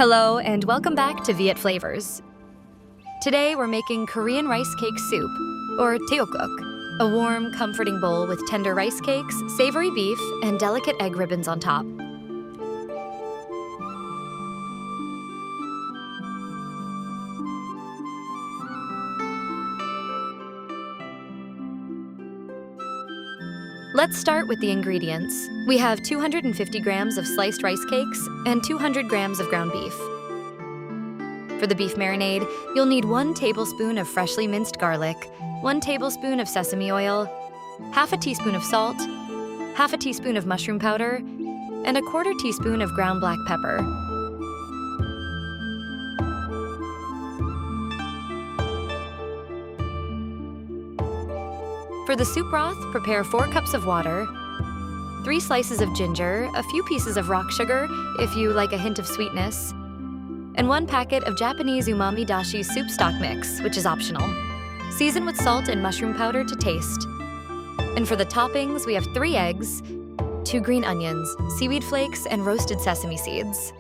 Hello and welcome back to Viet Flavours. Today we're making Korean rice cake soup, or Tteokguk, a warm, comforting bowl with tender rice cakes, savory beef, and delicate egg ribbons on top. Let's start with the ingredients. We have 250 grams of sliced rice cakes and 200 grams of ground beef. For the beef marinade, you'll need 1 tablespoon of freshly minced garlic, 1 tablespoon of sesame oil, half a teaspoon of salt, half a teaspoon of mushroom powder, and a 1/4 teaspoon of ground black pepper. For the soup broth, prepare 4 cups of water, 3 slices of ginger, a few pieces of rock sugar if you like a hint of sweetness, and 1 packet of Japanese umami dashi soup stock mix, which is optional. Season with salt and mushroom powder to taste. And for the toppings, we have 3 eggs, 2 green onions, seaweed flakes, and roasted sesame seeds.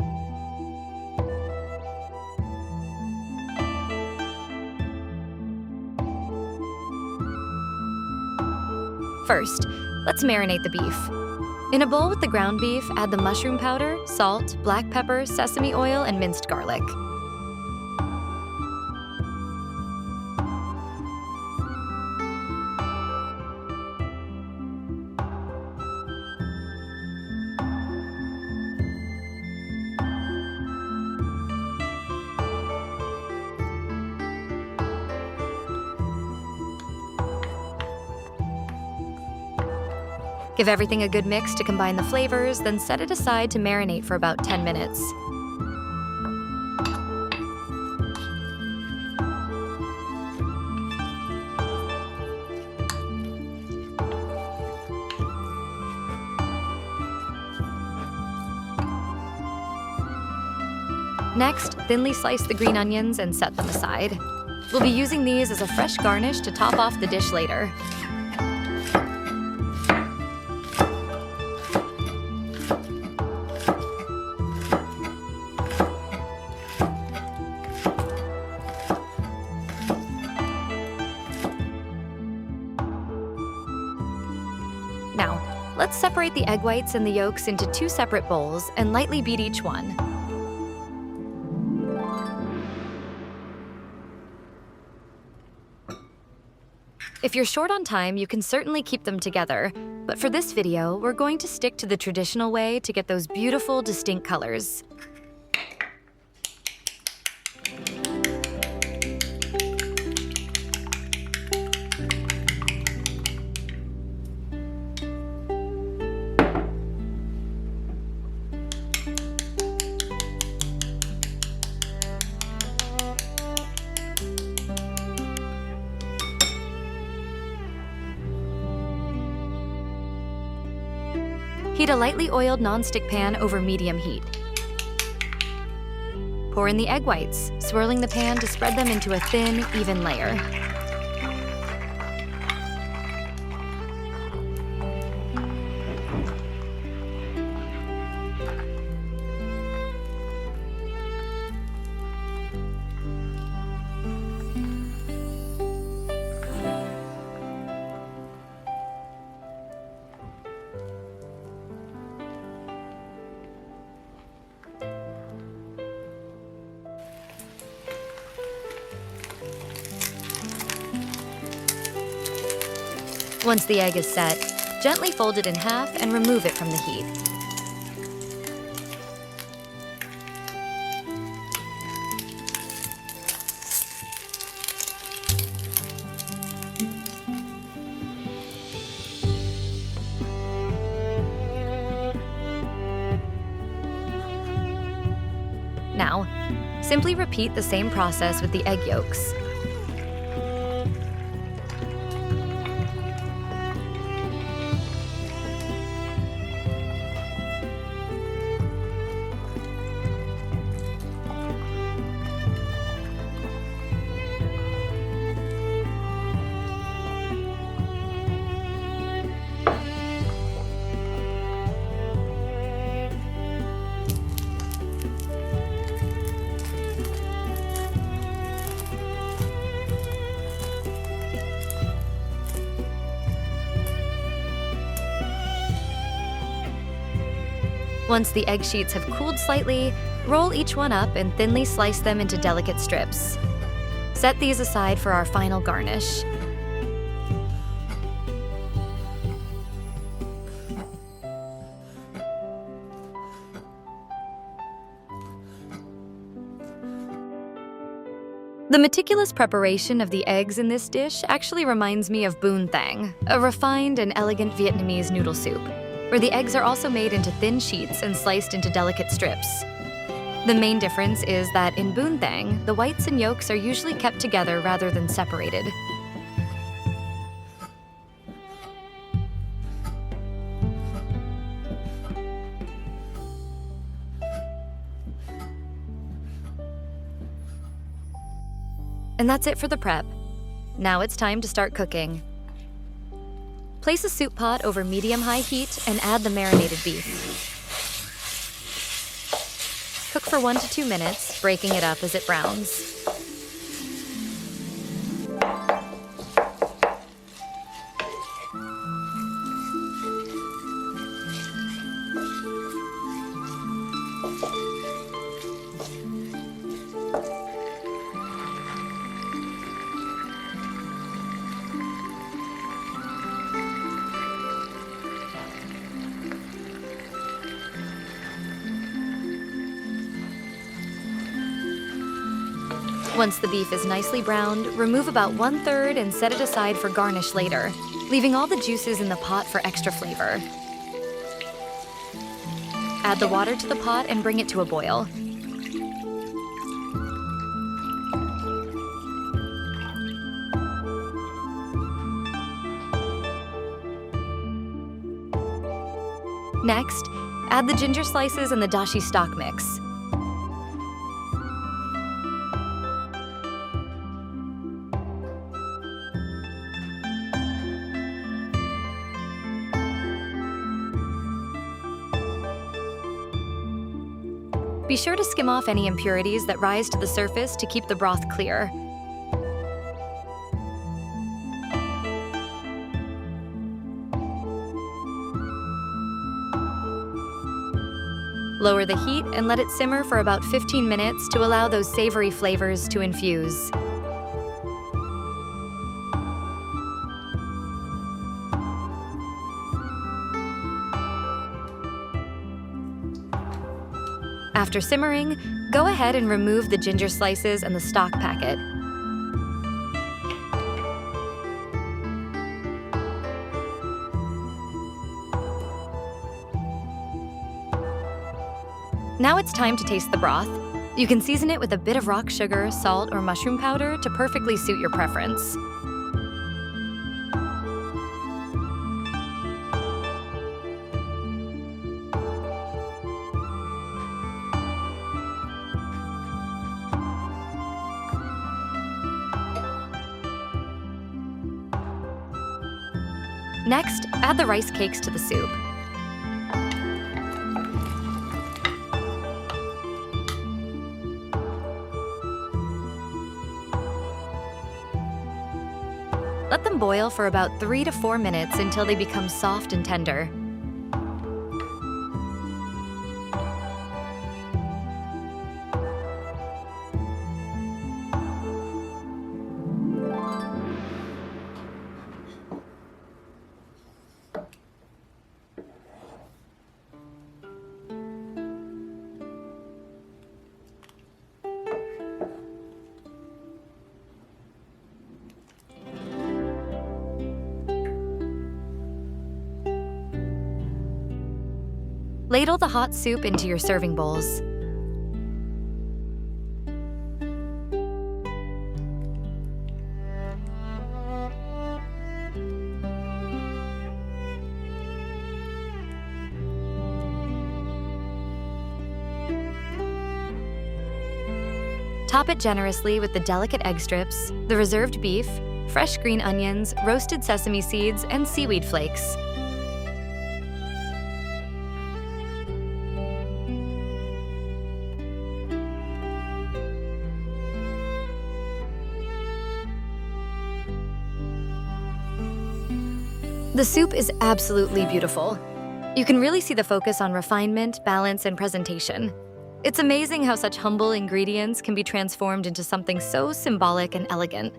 First, let's marinate the beef. In a bowl with the ground beef, add the mushroom powder, salt, black pepper, sesame oil, and minced garlic. Give everything a good mix to combine the flavors, then set it aside to marinate for about 10 minutes. Next, thinly slice the green onions and set them aside. We'll be using these as a fresh garnish to top off the dish later. Now, let's separate the egg whites and the yolks into 2 separate bowls and lightly beat each one. If you're short on time, you can certainly keep them together, but for this video, we're going to stick to the traditional way to get those beautiful, distinct colors. Heat a lightly oiled nonstick pan over medium heat. Pour in the egg whites, swirling the pan to spread them into a thin, even layer. Once the egg is set, gently fold it in half and remove it from the heat. Now, simply repeat the same process with the egg yolks. Once the egg sheets have cooled slightly, roll each one up and thinly slice them into delicate strips. Set these aside for our final garnish. The meticulous preparation of the eggs in this dish actually reminds me of bún thang, a refined and elegant Vietnamese noodle soup, where the eggs are also made into thin sheets and sliced into delicate strips. The main difference is that in bún thang, the whites and yolks are usually kept together rather than separated. And that's it for the prep. Now it's time to start cooking. Place a soup pot over medium-high heat and add the marinated beef. Cook for 1 to 2 minutes, breaking it up as it browns. Once the beef is nicely browned, remove about 1/3 and set it aside for garnish later, leaving all the juices in the pot for extra flavor. Add the water to the pot and bring it to a boil. Next, add the ginger slices and the dashi stock mix. Be sure to skim off any impurities that rise to the surface to keep the broth clear. Lower the heat and let it simmer for about 15 minutes to allow those savory flavors to infuse. After simmering, go ahead and remove the ginger slices and the stock packet. Now it's time to taste the broth. You can season it with a bit of rock sugar, salt, or mushroom powder to perfectly suit your preference. Next, add the rice cakes to the soup. Let them boil for about 3 to 4 minutes until they become soft and tender. Ladle the hot soup into your serving bowls. Top it generously with the delicate egg strips, the reserved beef, fresh green onions, roasted sesame seeds, and seaweed flakes. The soup is absolutely beautiful. You can really see the focus on refinement, balance, and presentation. It's amazing how such humble ingredients can be transformed into something so symbolic and elegant.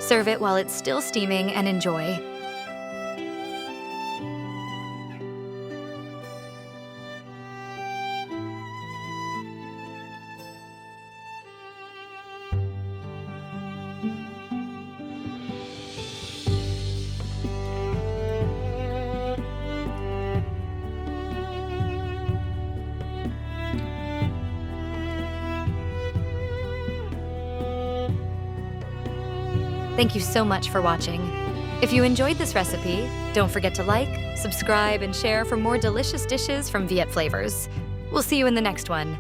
Serve it while it's still steaming and enjoy. Thank you so much for watching. If you enjoyed this recipe, don't forget to like, subscribe, and share for more delicious dishes from Viet Flavours. We'll see you in the next one.